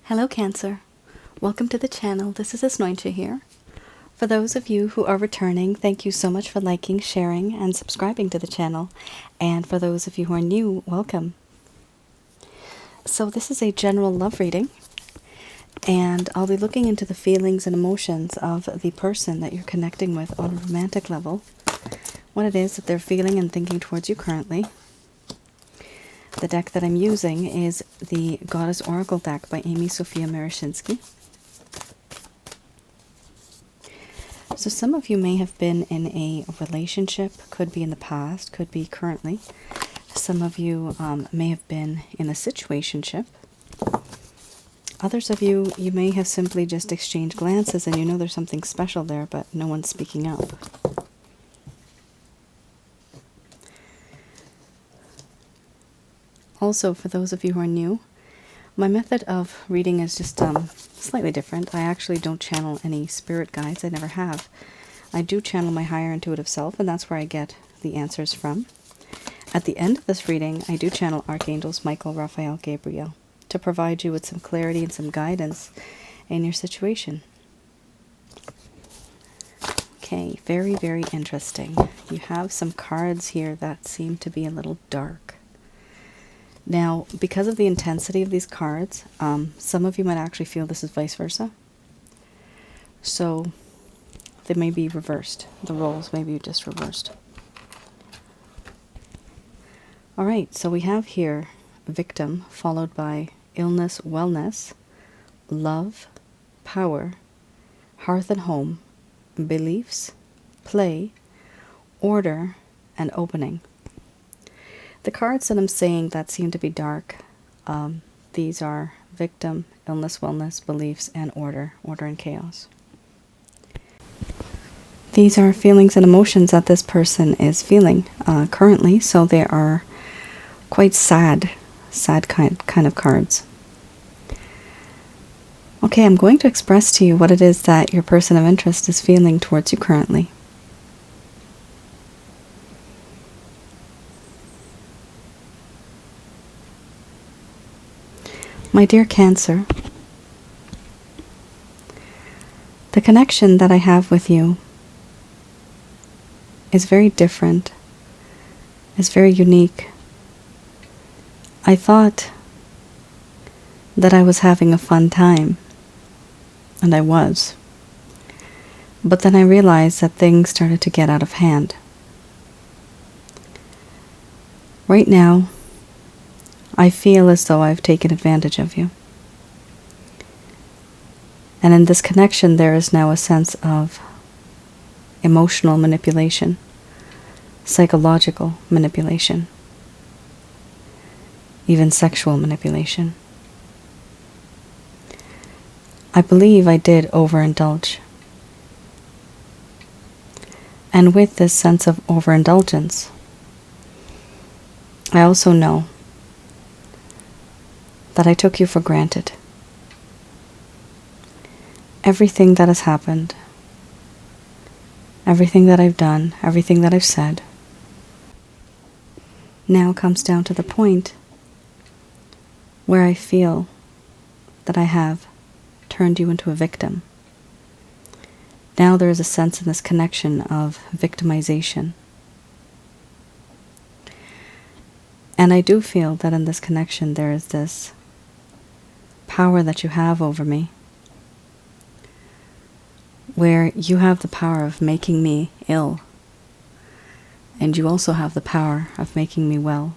Hello Cancer, welcome to the channel. This is Asnointia here. For those of you who are returning, thank you so much for liking, sharing, and subscribing to the channel. And for those of you who are new, welcome. So this is a general love reading, and I'll be looking into the feelings and emotions of the person that you're connecting with on a romantic level, what it is that they're feeling and thinking towards you currently. The deck that I'm using is the Goddess Oracle deck by Amy Sophia Marashinsky. So some of you may have been in a relationship, could be in the past, could be currently. Some of you may have been in a situationship. Others of you, you may have simply just exchanged glances and you know there's something special there, but no one's speaking up. Also, for those of you who are new, my method of reading is just slightly different. I actually don't channel any spirit guides. I never have. I do channel my higher intuitive self, and that's where I get the answers from. At the end of this reading, I do channel Archangels Michael, Raphael, Gabriel to provide you with some clarity and some guidance in your situation. Okay, very, very interesting. You have some cards here that seem to be a little dark. Now, because of the intensity of these cards, some of you might actually feel this is vice versa. So they may be reversed. The roles may be just reversed. All right, so we have here victim followed by illness, wellness, love, power, hearth and home, beliefs, play, order, and opening. The cards that I'm saying that seem to be dark, these are victim, illness, wellness, beliefs, and order and chaos. These are feelings and emotions that this person is feeling currently, so they are quite sad kind of cards. Okay, I'm going to express to you what it is that your person of interest is feeling towards you currently. My dear Cancer, the connection that I have with you is very different, is very unique. I thought that I was having a fun time, and I was. But then I realized that things started to get out of hand. Right now, I feel as though I've taken advantage of you. And in this connection, there is now a sense of emotional manipulation, psychological manipulation, even sexual manipulation. I believe I did overindulge. And with this sense of overindulgence, I also know that I took you for granted. Everything that has happened, everything that I've done, everything that I've said, now comes down to the point where I feel that I have turned you into a victim. Now there is a sense in this connection of victimization. And I do feel that in this connection there is this power that you have over me, where you have the power of making me ill, and you also have the power of making me well.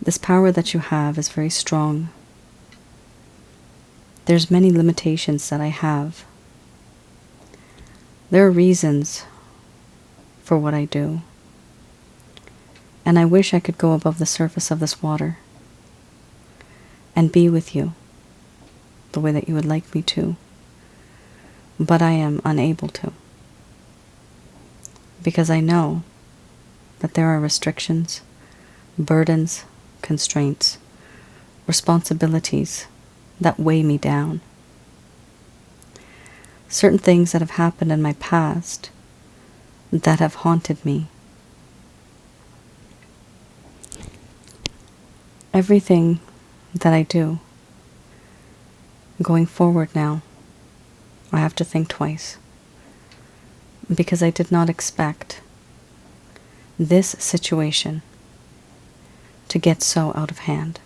This power that you have is very strong. There's many limitations that I have. There are reasons for what I do, and I wish I could go above the surface of this water and be with you the way that you would like me to. But I am unable to, because I know that there are restrictions, burdens, constraints, responsibilities that weigh me down. Certain things that have happened in my past that have haunted me. Everything that I do going forward now, I have to think twice, because I did not expect this situation to get so out of hand.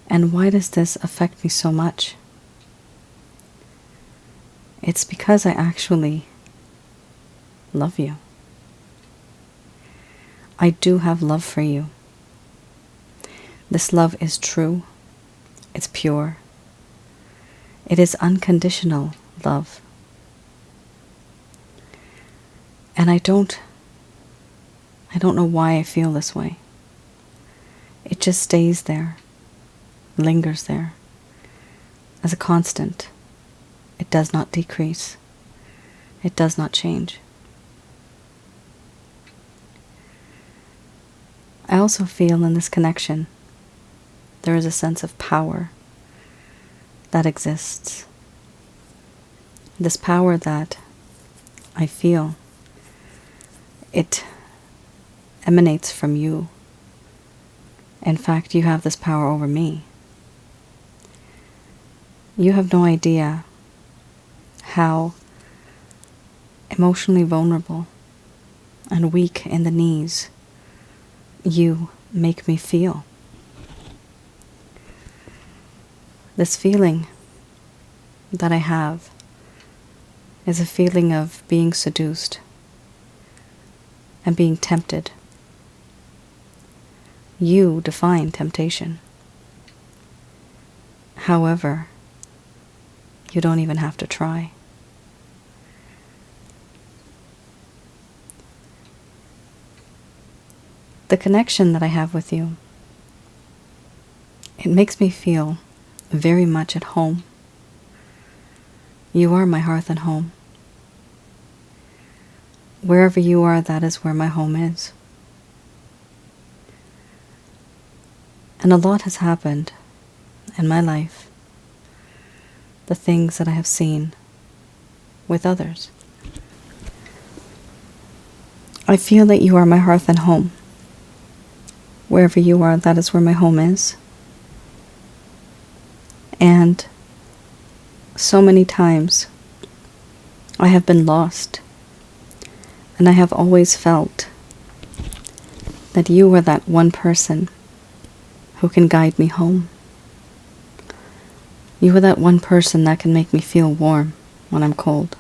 And why does this affect me so much? It's because I actually love you. I do have love for you. This love is true. It's pure. It is unconditional love. And I don't know why I feel this way. It just stays there, lingers there, as a constant. It does not decrease. It does not change. I also feel in this connection there is a sense of power that exists. This power that I feel, it emanates from you. In fact, you have this power over me. You have no idea how emotionally vulnerable and weak in the knees you make me feel. This feeling that I have is a feeling of being seduced and being tempted. You define temptation. However, you don't even have to try. The connection that I have with you, it makes me feel very much at home. You are my hearth and home. Wherever you are, that is where my home is. And a lot has happened in my life, the things that I have seen with others. I feel that you are my hearth and home. Wherever you are, that is where my home is. And so many times I have been lost, and I have always felt that you are that one person who can guide me home. You are that one person that can make me feel warm when I'm cold.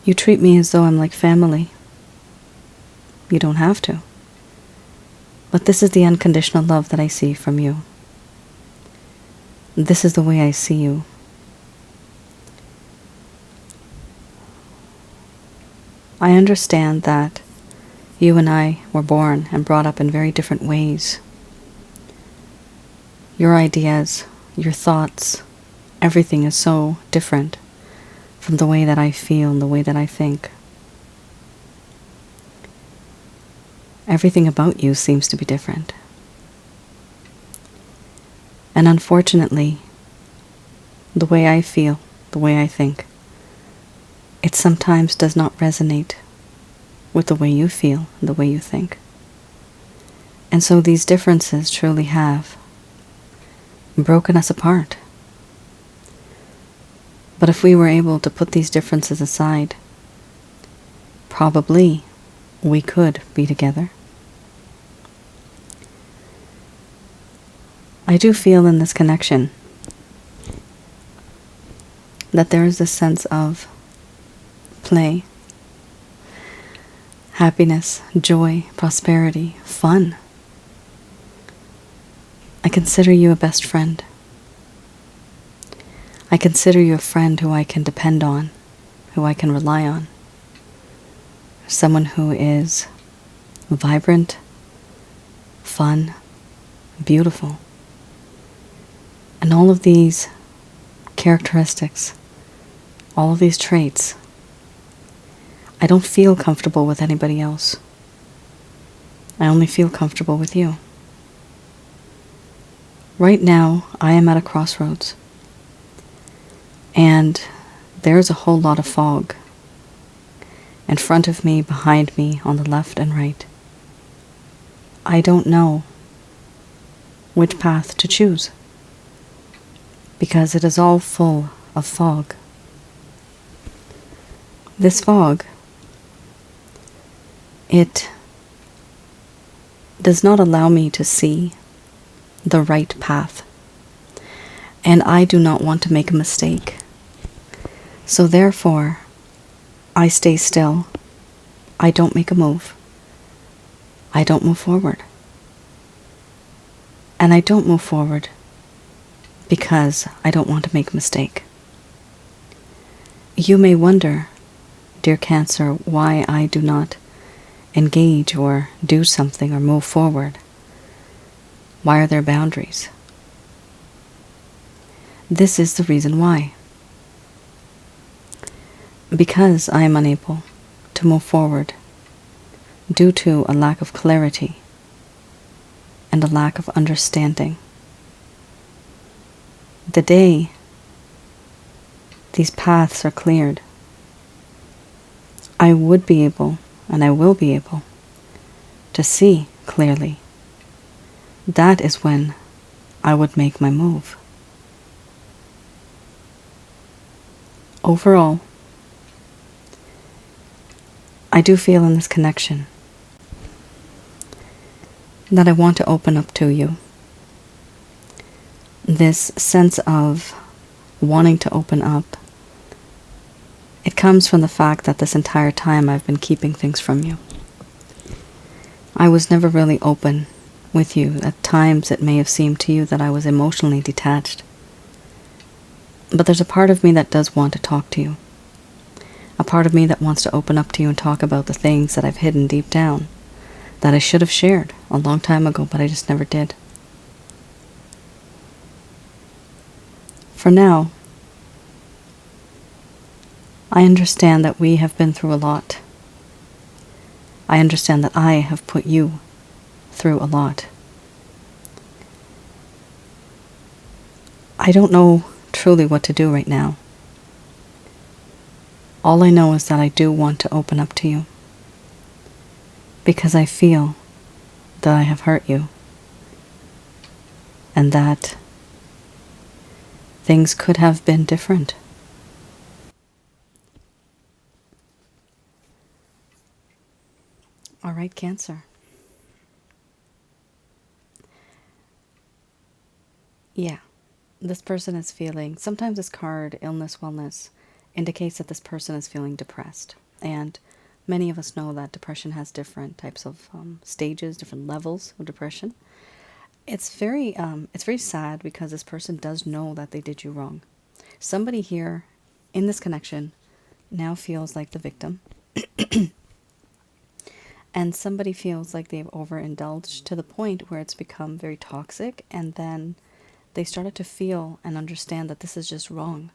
You treat me as though I'm like family. You don't have to. But this is the unconditional love that I see from you. This is the way I see you. I understand that you and I were born and brought up in very different ways. Your ideas, your thoughts, everything is so different from the way that I feel and the way that I think. Everything about you seems to be different. And unfortunately, the way I feel, the way I think, it sometimes does not resonate with the way you feel and the way you think. And so these differences truly have broken us apart. But if we were able to put these differences aside, probably we could be together. I do feel in this connection that there is this sense of play, happiness, joy, prosperity, fun. I consider you a best friend. I consider you a friend who I can depend on, who I can rely on. Someone who is vibrant, fun, beautiful. And all of these characteristics, all of these traits, I don't feel comfortable with anybody else. I only feel comfortable with you. Right now, I am at a crossroads. And there's a whole lot of fog in front of me, behind me, on the left and right. I don't know which path to choose, because it is all full of fog. This fog, it does not allow me to see the right path, and I do not want to make a mistake. So therefore, I stay still. I don't make a move. I don't move forward. And I don't move forward because I don't want to make a mistake. You may wonder, dear Cancer, why I do not engage or do something or move forward. Why are there boundaries? This is the reason why. Because I am unable to move forward due to a lack of clarity and a lack of understanding. The day these paths are cleared, I would be able, and I will be able, to see clearly. That is when I would make my move. Overall, I do feel in this connection that I want to open up to you. This sense of wanting to open up, it comes from the fact that this entire time I've been keeping things from you. I was never really open with you. At times it may have seemed to you that I was emotionally detached. But there's a part of me that does want to talk to you. A part of me that wants to open up to you and talk about the things that I've hidden deep down, that I should have shared a long time ago, but I just never did. For now, I understand that we have been through a lot. I understand that I have put you through a lot. I don't know truly what to do right now. All I know is that I do want to open up to you, because I feel that I have hurt you, and that things could have been different. All right, Cancer. Yeah, this person is feeling, sometimes this card, illness, wellness, indicates that this person is feeling depressed. And many of us know that depression has different types of stages, different levels of depression. It's very sad because this person does know that they did you wrong. Somebody here in this connection now feels like the victim. And somebody feels like they've overindulged to the point where it's become very toxic, and then they started to feel and understand that this is just wrong.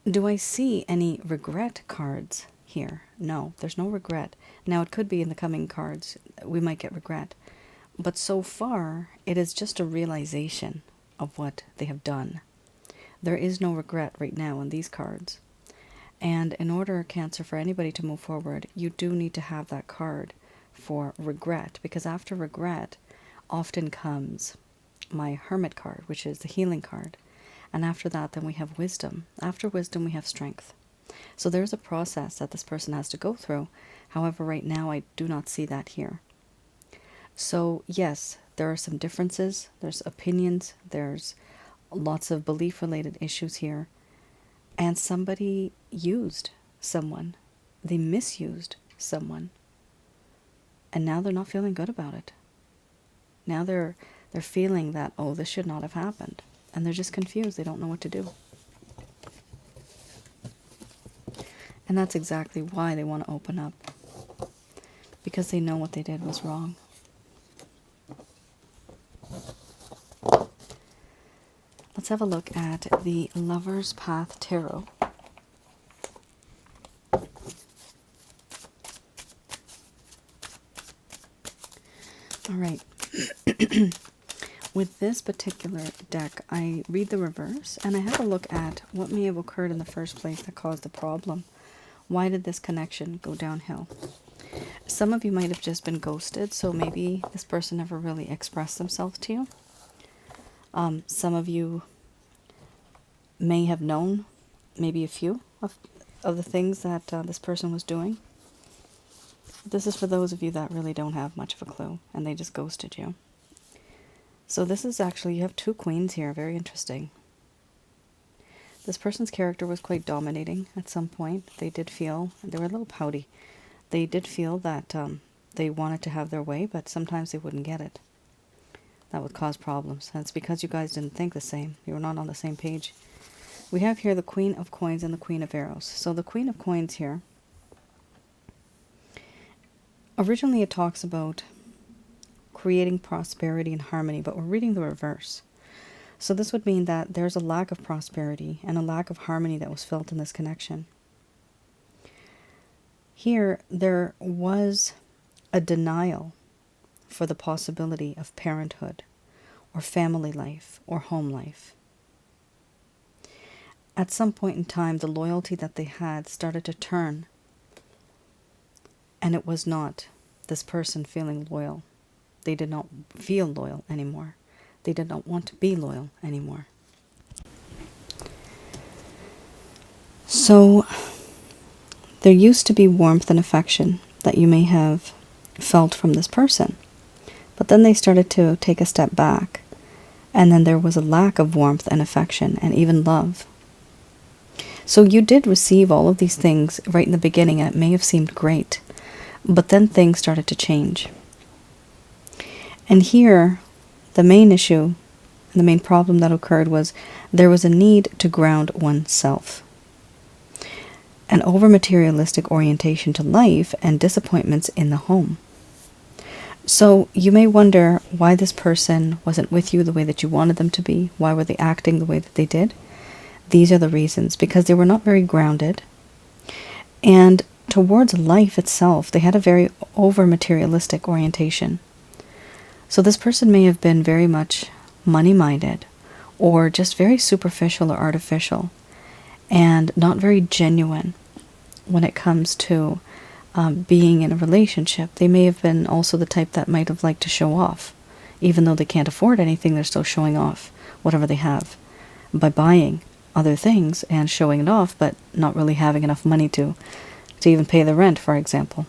Do I see any regret cards here? No, there's no regret. Now, it could be in the coming cards, we might get regret. But so far, it is just a realization of what they have done. There is no regret right now in these cards. And in order, Cancer, for anybody to move forward, you do need to have that card for regret. Because after regret, often comes my Hermit card, which is the healing card. And after that, then we have wisdom. After wisdom, we have strength. So there's a process that this person has to go through. However, right now, I do not see that here. So yes, there are some differences. There's opinions. There's lots of belief-related issues here. And somebody used someone. They misused someone. And now they're not feeling good about it. Now they're feeling that, oh, this should not have happened. And they're just confused. They don't know what to do. And that's exactly why they want to open up. Because they know what they did was wrong. Let's have a look at the Lover's Path Tarot. All right. With this particular deck, I read the reverse, and I have a look at what may have occurred in the first place that caused the problem. Why did this connection go downhill? Some of you might have just been ghosted, so maybe this person never really expressed themselves to you. Some of you may have known maybe a few of the things that this person was doing. This is for those of you that really don't have much of a clue and they just ghosted you. So this is actually, you have two queens here, very interesting. This person's character was quite dominating at some point. They did feel, they were a little pouty. They did feel that they wanted to have their way, but sometimes they wouldn't get it. That would cause problems. And it's because you guys didn't think the same. You were not on the same page. We have here the Queen of Coins and the Queen of Arrows. So the Queen of Coins here, originally it talks about creating prosperity and harmony, but we're reading the reverse. So this would mean that there's a lack of prosperity and a lack of harmony that was felt in this connection. Here, there was a denial for the possibility of parenthood or family life or home life. At some point in time, the loyalty that they had started to turn, and it was not this person feeling loyal. They did not feel loyal anymore. They did not want to be loyal anymore. So there used to be warmth and affection that you may have felt from this person. But then they started to take a step back. And then there was a lack of warmth and affection and even love. So you did receive all of these things right in the beginning, and it may have seemed great. But then things started to change. And here, the main issue and the main problem that occurred was there was a need to ground oneself. An over-materialistic orientation to life and disappointments in the home. So you may wonder why this person wasn't with you the way that you wanted them to be. Why were they acting the way that they did? These are the reasons. Because they were not very grounded. And towards life itself, they had a very over-materialistic orientation. So this person may have been very much money-minded or just very superficial or artificial and not very genuine when it comes to being in a relationship. They may have been also the type that might have liked to show off. Even though they can't afford anything, they're still showing off whatever they have by buying other things and showing it off, but not really having enough money to even pay the rent, for example.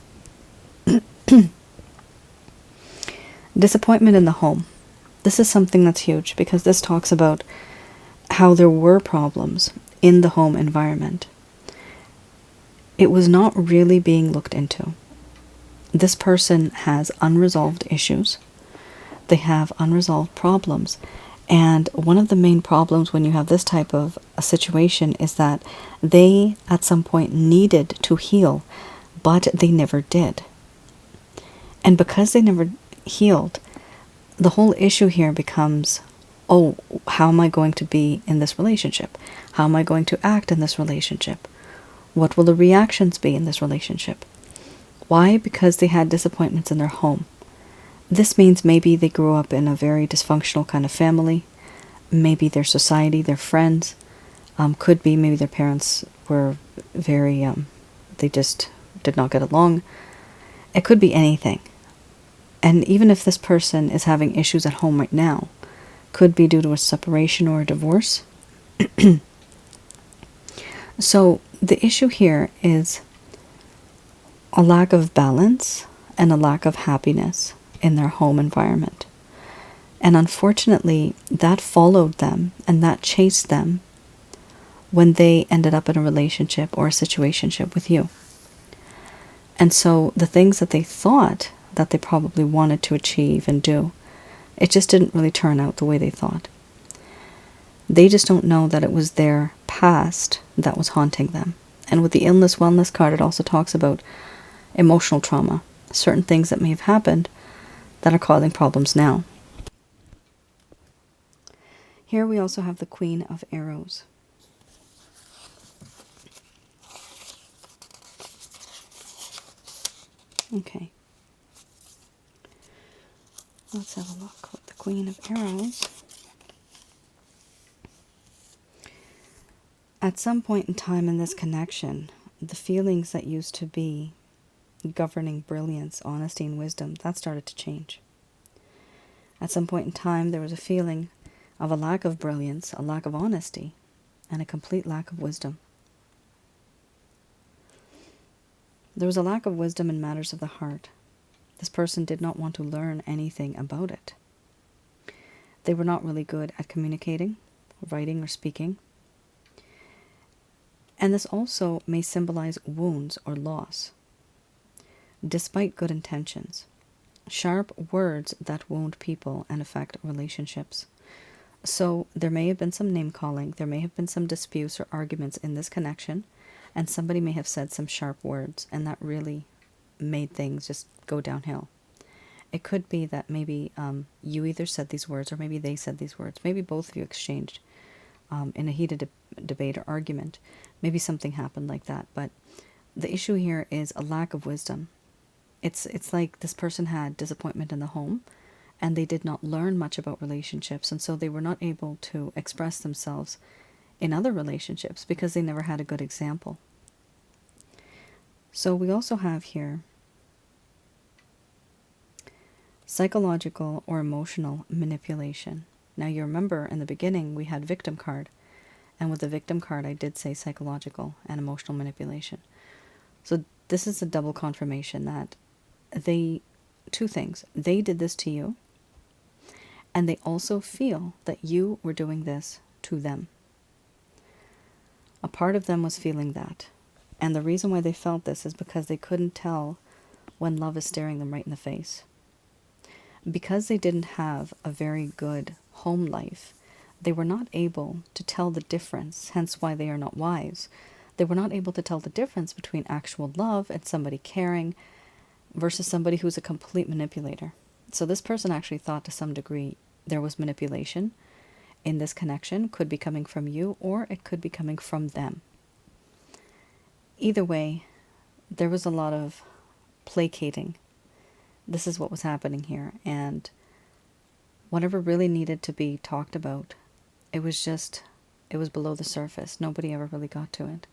Disappointment in the home. This is something that's huge because this talks about how there were problems in the home environment. It was not really being looked into. This person has unresolved issues. They have unresolved problems. And one of the main problems when you have this type of a situation is that they at some point needed to heal, but they never did. And because they never healed, the whole issue here becomes, oh, how am I going to be in this relationship? How am I going to act in this relationship? What will the reactions be in this relationship? Why? Because they had disappointments in their home. This means maybe they grew up in a very dysfunctional kind of family. Maybe their society, their friends, could be maybe their parents were very, they just did not get along. It could be anything. And even if this person is having issues at home right now, could be due to a separation or a divorce. So the issue here is a lack of balance and a lack of happiness in their home environment. And unfortunately, that followed them and that chased them when they ended up in a relationship or a situationship with you. And so the things that they thought that they probably wanted to achieve and do, it just didn't really turn out the way they thought. They just don't know that it was their past that was haunting them. And with the illness wellness card, it also talks about emotional trauma, certain things that may have happened that are causing problems now. Here we also have the Queen of Arrows. Okay. Let's have a look with the Queen of Arrows. At some point in time in this connection, the feelings that used to be governing brilliance, honesty, and wisdom, that started to change. At some point in time, there was a feeling of a lack of brilliance, a lack of honesty, and a complete lack of wisdom. There was a lack of wisdom in matters of the heart. This person did not want to learn anything about it. They were not really good at communicating, writing, or speaking. And this also may symbolize wounds or loss, despite good intentions. Sharp words that wound people and affect relationships. So there may have been some name calling, there may have been some disputes or arguments in this connection, and somebody may have said some sharp words, and that really made things just go downhill. It could be that maybe you either said these words or maybe they said these words. Maybe both of you exchanged in a heated debate or argument. Maybe something happened like that. But the issue here is a lack of wisdom. It's like this person had disappointment in the home and they did not learn much about relationships, and so they were not able to express themselves in other relationships because they never had a good example. So we also have here psychological or emotional manipulation. Now you remember in the beginning we had victim card, and with the victim card I did say psychological and emotional manipulation. So this is a double confirmation that two things, they did this to you, and they also feel that you were doing this to them. A part of them was feeling that. And the reason why they felt this is because they couldn't tell when love is staring them right in the face. Because they didn't have a very good home life, they were not able to tell the difference, hence why they are not wise. They were not able to tell the difference between actual love and somebody caring versus somebody who's a complete manipulator. So this person actually thought to some degree there was manipulation in this connection. Could be coming from you or it could be coming from them. Either way, there was a lot of placating. This is what was happening here, and whatever really needed to be talked about, it was below the surface. Nobody ever really got to it.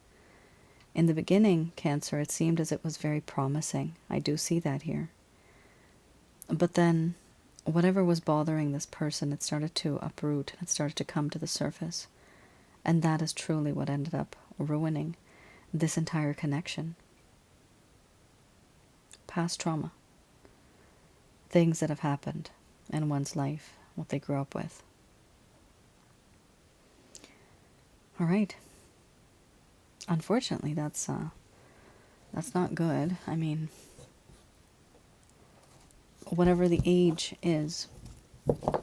In the beginning, Cancer, it seemed as it was very promising. I do see that here. But then, whatever was bothering this person, it started to uproot, and it started to come to the surface. And that is truly what ended up ruining this entire connection. Past trauma. Things that have happened in one's life, what they grew up with. All right. Unfortunately, that's not good. I mean, whatever the age is,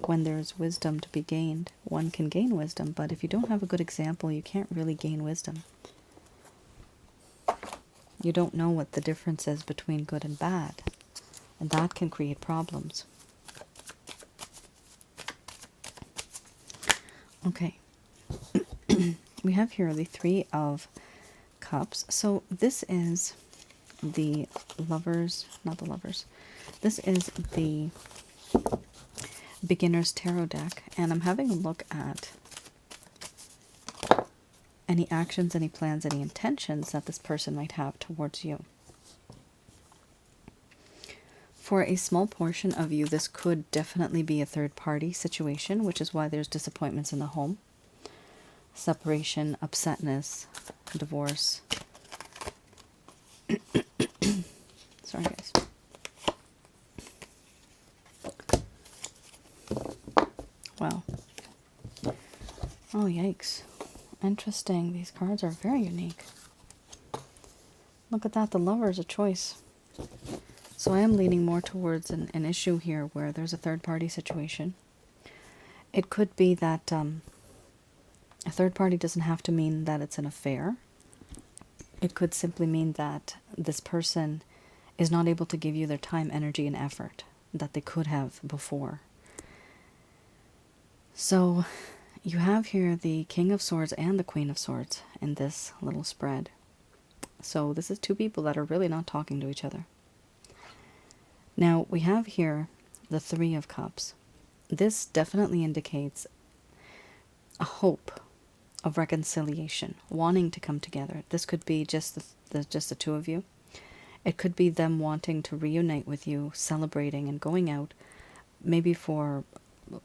when there's wisdom to be gained, one can gain wisdom, but if you don't have a good example, you can't really gain wisdom. You don't know what the difference is between good and bad, and that can create problems. Okay. We have here the Three of Cups. So this is the lovers, not the lovers. This is the beginner's tarot deck, and I'm having a look at any actions, any plans, any intentions that this person might have towards you. For a small portion of you, this could definitely be a third-party situation, which is why there's disappointments in the home. Separation, upsetness, divorce. Sorry, guys. Wow. Oh, yikes. Interesting. These cards are very unique. Look at that. The Lover is a choice. So I am leaning more towards an issue here where there's a third-party situation. It could be that a third party doesn't have to mean that it's an affair. It could simply mean that this person is not able to give you their time, energy, and effort that they could have before. So you have here the King of Swords and the Queen of Swords in this little spread. So this is two people that are really not talking to each other. Now we have here the Three of Cups. This definitely indicates a hope of reconciliation, wanting to come together. This could be just the two of you. It could be them wanting to reunite with you, celebrating and going out, maybe for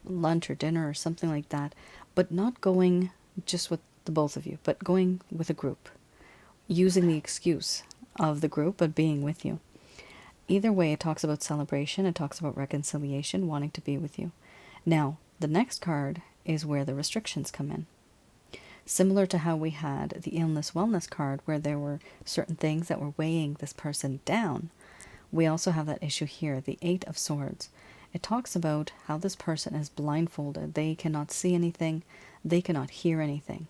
lunch or dinner or something like that, but not going just with the both of you, but going with a group, using the excuse of the group, but being with you. Either way, it talks about celebration, it talks about reconciliation, wanting to be with you. Now, the next card is where the restrictions come in. Similar to how we had the illness wellness card, where there were certain things that were weighing this person down, we also have that issue here, the Eight of Swords. It talks about how this person is blindfolded. They cannot see anything, they cannot hear anything.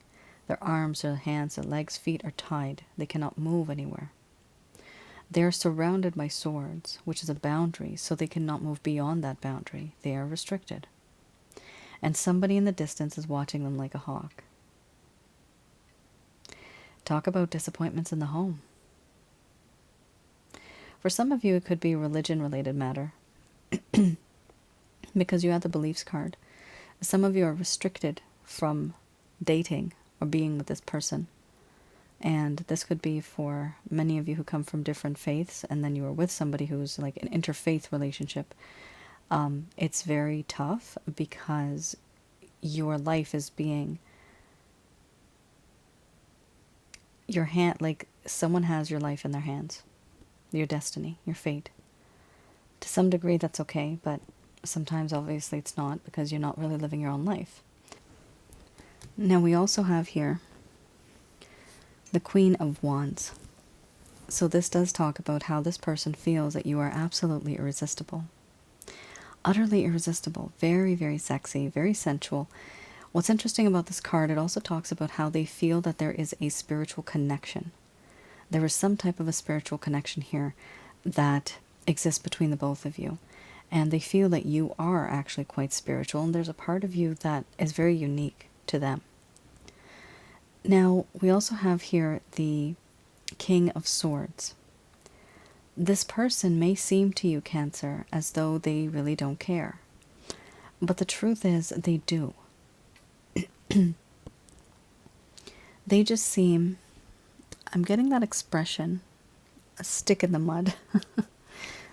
Their arms, their hands, their legs, feet are tied. They cannot move anywhere. They are surrounded by swords, which is a boundary, so they cannot move beyond that boundary. They are restricted. And somebody in the distance is watching them like a hawk. Talk about disappointments in the home. For some of you, it could be a religion-related matter because you had the beliefs card. Some of you are restricted from dating or being with this person. And this could be for many of you who come from different faiths, and then you are with somebody who's like an interfaith relationship. It's very tough because your life is being your hand, like someone has your life in their hands, your destiny, your fate. To some degree, that's okay, but sometimes obviously it's not, because you're not really living your own life. Now we also have here the Queen of Wands. So this does talk about how this person feels that you are absolutely irresistible. Utterly irresistible. Very, very sexy, very sensual. What's interesting about this card, it also talks about how they feel that there is a spiritual connection. There is some type of a spiritual connection here that exists between the both of you. And they feel that you are actually quite spiritual, and there's a part of you that is very unique to them. Now, we also have here the King of Swords. This person may seem to you, Cancer, as though they really don't care. But the truth is, they do. They just seem, I'm getting that expression, a stick in the mud.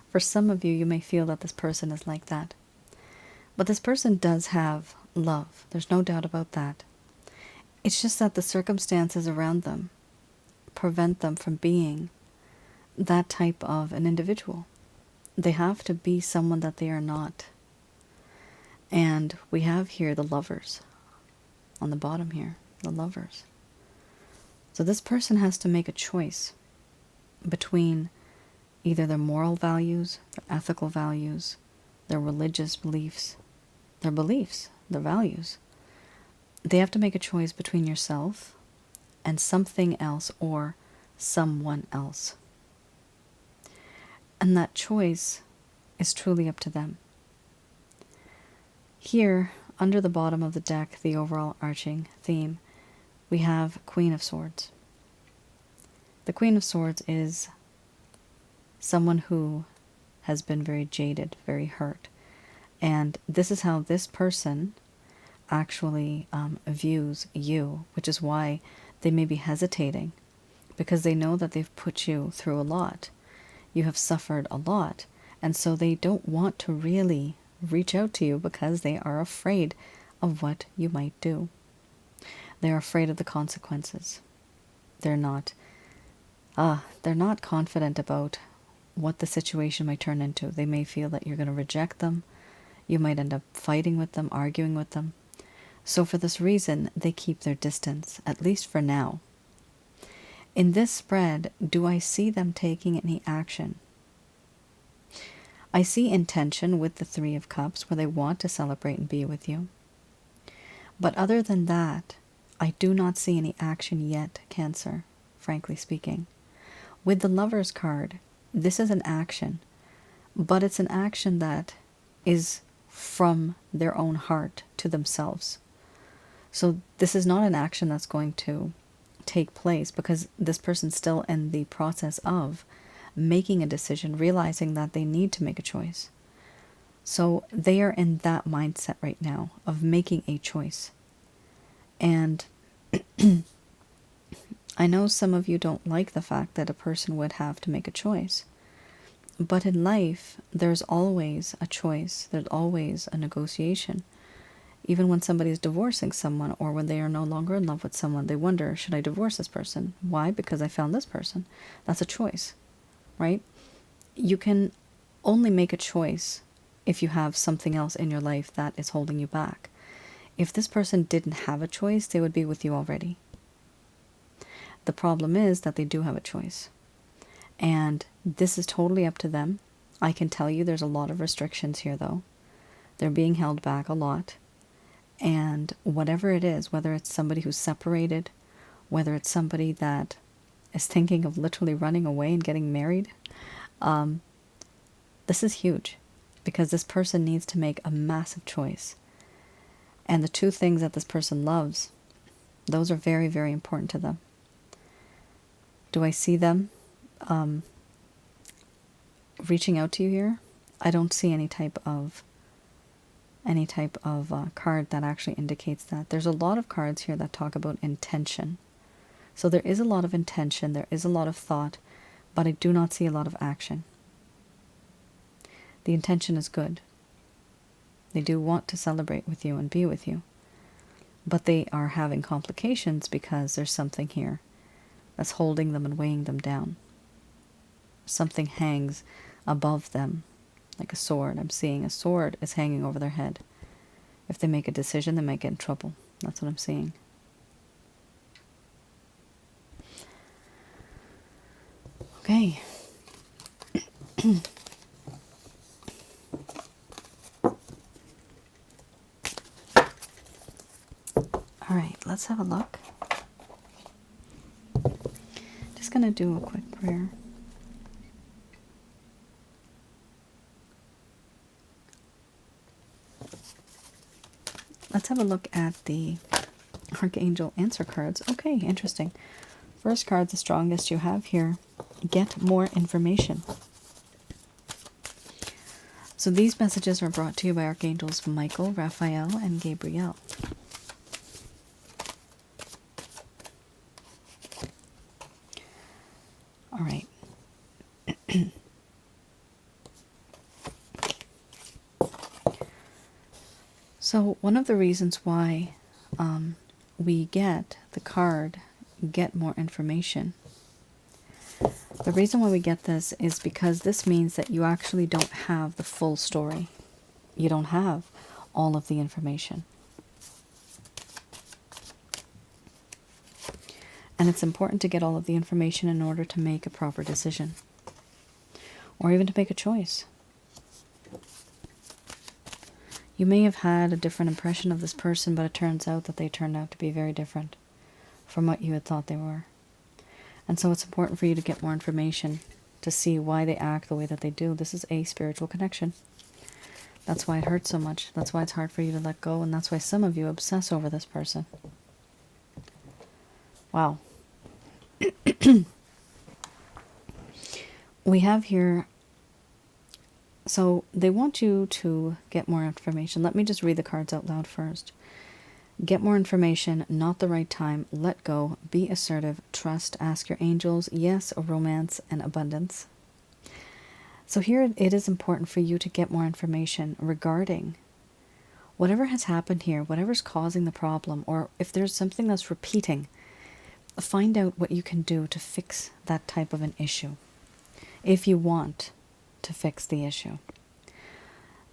For some of you, you may feel that this person is like that. But this person does have love. There's no doubt about that. It's just that the circumstances around them prevent them from being that type of an individual. They have to be someone that they are not. And we have here the Lovers. On the bottom here, the Lovers. So this person has to make a choice between either their moral values, their ethical values, their religious beliefs, their values. They have to make a choice between yourself and something else or someone else. And that choice is truly up to them. Here, under the bottom of the deck, the overall arching theme, we have Queen of Swords. The Queen of Swords is someone who has been very jaded, very hurt. And this is how this person actually views you, which is why they may be hesitating, because they know that they've put you through a lot. You have suffered a lot, and so they don't want to really reach out to you because they are afraid of what you might do. They're afraid of the consequences. They're not confident about what the situation might turn into. They may feel that you're going to reject them. You might end up fighting with them, arguing with them. So for this reason, they keep their distance, at least for now. In this spread, do I see them taking any action? I see intention with the Three of Cups, where they want to celebrate and be with you. But other than that, I do not see any action yet, Cancer, frankly speaking. With the Lovers card, this is an action, but it's an action that is from their own heart to themselves. So this is not an action that's going to take place because this person's still in the process of making a decision, realizing that they need to make a choice. So they are in that mindset right now of making a choice. And I know some of you don't like the fact that a person would have to make a choice. But in life, there's always a choice. There's always a negotiation. Even when somebody is divorcing someone, or when they are no longer in love with someone, they wonder, should I divorce this person? Why? Because I found this person. That's a choice, right? You can only make a choice if you have something else in your life that is holding you back. If this person didn't have a choice, they would be with you already. The problem is that they do have a choice. And this is totally up to them. I can tell you there's a lot of restrictions here, though. They're being held back a lot. And whatever it is, whether it's somebody who's separated, whether it's somebody that is thinking of literally running away and getting married, this is huge, because this person needs to make a massive choice. And the two things that this person loves, those are very, very important to them. Do I see them reaching out to you here? I don't see any type of card that actually indicates that. There's a lot of cards here that talk about intention. So there is a lot of intention, there is a lot of thought, but I do not see a lot of action. The intention is good. They do want to celebrate with you and be with you, but they are having complications because there's something here that's holding them and weighing them down. Something hangs above them, like a sword. I'm seeing a sword is hanging over their head. If they make a decision, they might get in trouble. That's what I'm seeing. Okay. All right, let's have a look. Just going to do a quick prayer. Let's have a look at the Archangel answer cards. Okay, interesting. First card's the strongest you have here. Get more information. So these messages are brought to you by Archangels Michael, Raphael, and Gabriel. All right. So one of the reasons why we get the card, get more information, the reason why we get this is because this means that you actually don't have the full story. You don't have all of the information. And it's important to get all of the information in order to make a proper decision, or even to make a choice. You may have had a different impression of this person, but it turns out that they turned out to be very different from what you had thought they were. And so it's important for you to get more information to see why they act the way that they do. This is a spiritual connection. That's why it hurts so much. That's why it's hard for you to let go, and that's why some of you obsess over this person. Wow. We have here, so they want you to get more information. Let me just read the cards out loud first. Get more information, not the right time, let go, be assertive, trust, ask your angels, yes, romance, and abundance. So here it is important for you to get more information regarding whatever has happened here, whatever's causing the problem, or if there's something that's repeating, find out what you can do to fix that type of an issue, if you want to fix the issue.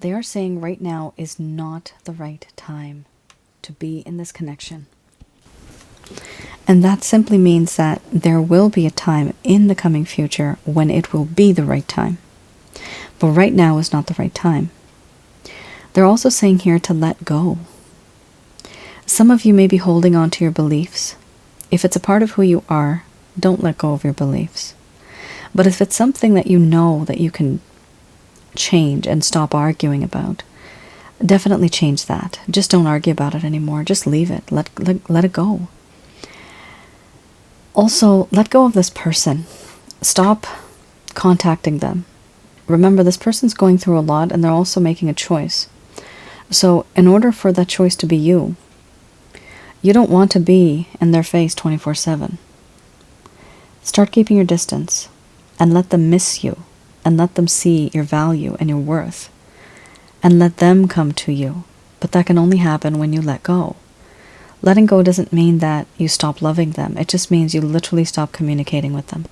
They are saying right now is not the right time to be in this connection. And that simply means that there will be a time in the coming future when it will be the right time. But right now is not the right time. They're also saying here to let go. Some of you may be holding on to your beliefs. If it's a part of who you are, don't let go of your beliefs. But if it's something that you know that you can change and stop arguing about, definitely change that. Just don't argue about it anymore. Just leave it. Let it go. Also, let go of this person. Stop contacting them. Remember, this person's going through a lot, and they're also making a choice. So in order for that choice to be you, you don't want to be in their face 24/7. Start keeping your distance and let them miss you and let them see your value and your worth and let them come to you. But that can only happen when you let go. Letting go doesn't mean that you stop loving them. It just means you literally stop communicating with them.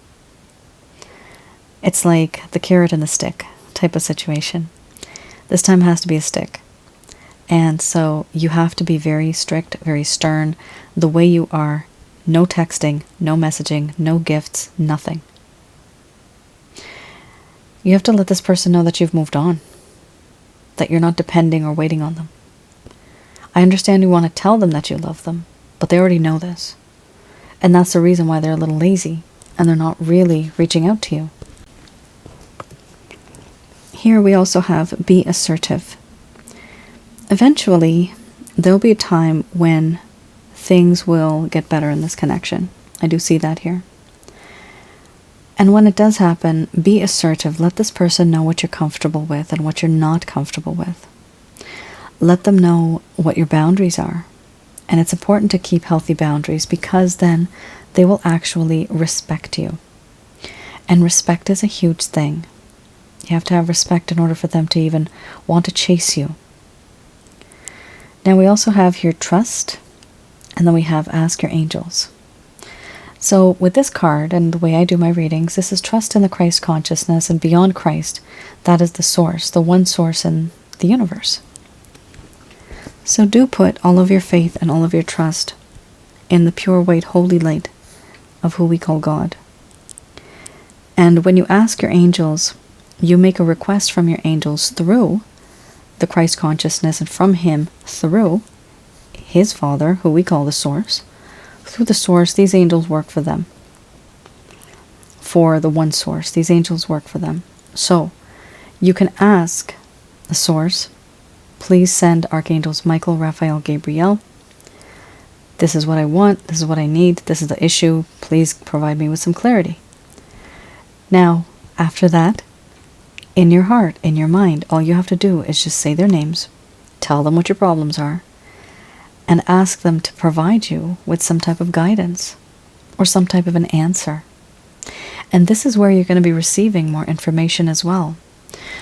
It's like the carrot and the stick type of situation. This time has to be a stick. And so you have to be very strict, very stern, the way you are. No texting, no messaging, no gifts, nothing. You have to let this person know that you've moved on, that you're not depending or waiting on them. I understand you want to tell them that you love them, but they already know this. And that's the reason why they're a little lazy and they're not really reaching out to you. Here we also have be assertive. Eventually, there'll be a time when things will get better in this connection. I do see that here. And when it does happen, be assertive. Let this person know what you're comfortable with and what you're not comfortable with. Let them know what your boundaries are. And it's important to keep healthy boundaries because then they will actually respect you. And respect is a huge thing. You have to have respect in order for them to even want to chase you. Now we also have here trust, and then we have ask your angels. So with this card and the way I do my readings, this is trust in the Christ consciousness, and beyond Christ, that is the source, the one source in the universe. So do put all of your faith and all of your trust in the pure white holy light of who we call God. And when you ask your angels, you make a request from your angels through the Christ consciousness and from him through his Father, who we call the source. Through the source, these angels work for them. For the one source, these angels work for them. So you can ask the source, please send Archangels Michael, Raphael, Gabriel. This is what I want. This is what I need. This is the issue. Please provide me with some clarity. Now, after that, in your heart, in your mind, all you have to do is just say their names, tell them what your problems are, and ask them to provide you with some type of guidance or some type of an answer. And this is where you're going to be receiving more information as well.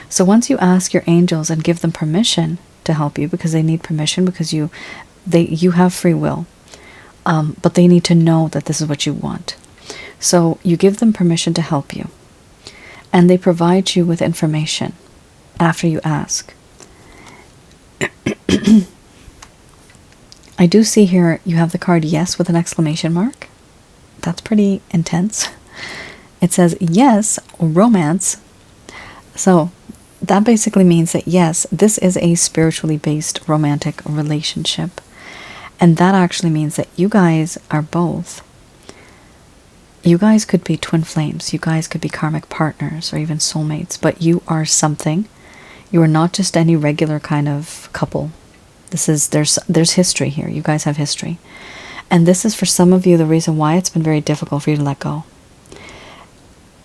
So once you ask your angels and give them permission to help you, because they need permission, because you have free will, but they need to know that this is what you want. So you give them permission to help you, and they provide you with information after you ask. I do see here you have the card yes with an exclamation mark. That's pretty intense. It says yes, romance. So that basically means that yes, this is a spiritually based romantic relationship. And that actually means that you guys are both. You guys could be twin flames. You guys could be karmic partners or even soulmates. But you are something. You are not just any regular kind of couple. There's history here. You guys have history. And this is for some of you the reason why it's been very difficult for you to let go.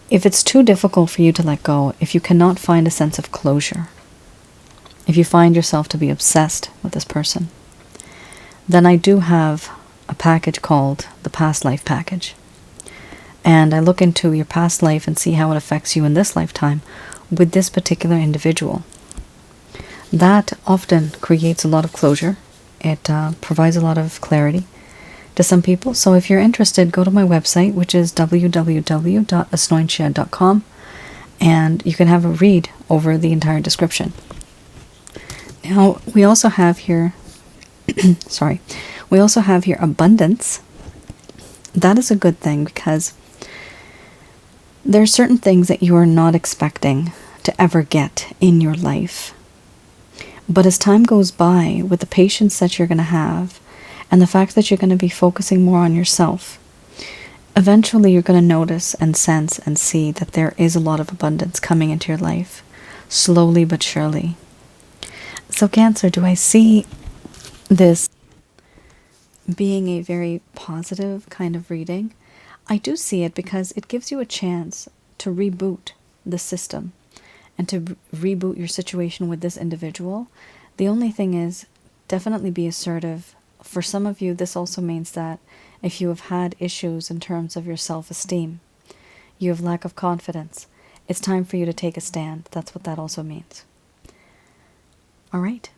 If it's too difficult for you to let go, if you cannot find a sense of closure, if you find yourself to be obsessed with this person, then I do have a package called the Past Life Package. And I look into your past life and see how it affects you in this lifetime with this particular individual. That often creates a lot of closure. It provides a lot of clarity to some people. So if you're interested, go to my website, which is www.asnointia.com, and you can have a read over the entire description. Now, we also have here, we also have here abundance. That is a good thing because there are certain things that you are not expecting to ever get in your life. But as time goes by, with the patience that you're going to have, and the fact that you're going to be focusing more on yourself, eventually you're going to notice and sense and see that there is a lot of abundance coming into your life, slowly but surely. So Cancer, do I see this being a very positive kind of reading? I do see it because it gives you a chance to reboot the system and to reboot your situation with this individual. The only thing is, definitely be assertive. For some of you, this also means that if you have had issues in terms of your self-esteem, You have lack of confidence. It's time for you to take a stand. That's what that also means. All right.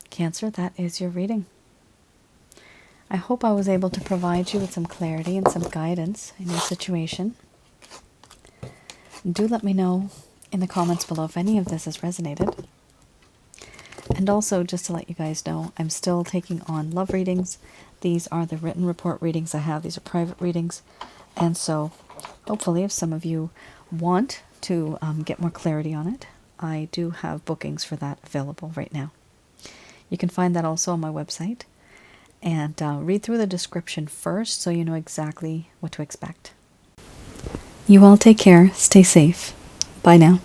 Cancer, that is your reading. I hope I was able to provide you with some clarity and some guidance in your situation. Do let me know in the comments below if any of this has resonated. And also, just to let you guys know, I'm still taking on love readings. These are the written report readings I have. These are private readings. And so, hopefully, if some of you want to get more clarity on it, I do have bookings for that available right now. You can find that also on my website. And read through the description first so you know exactly what to expect. You all take care. Stay safe. Bye now.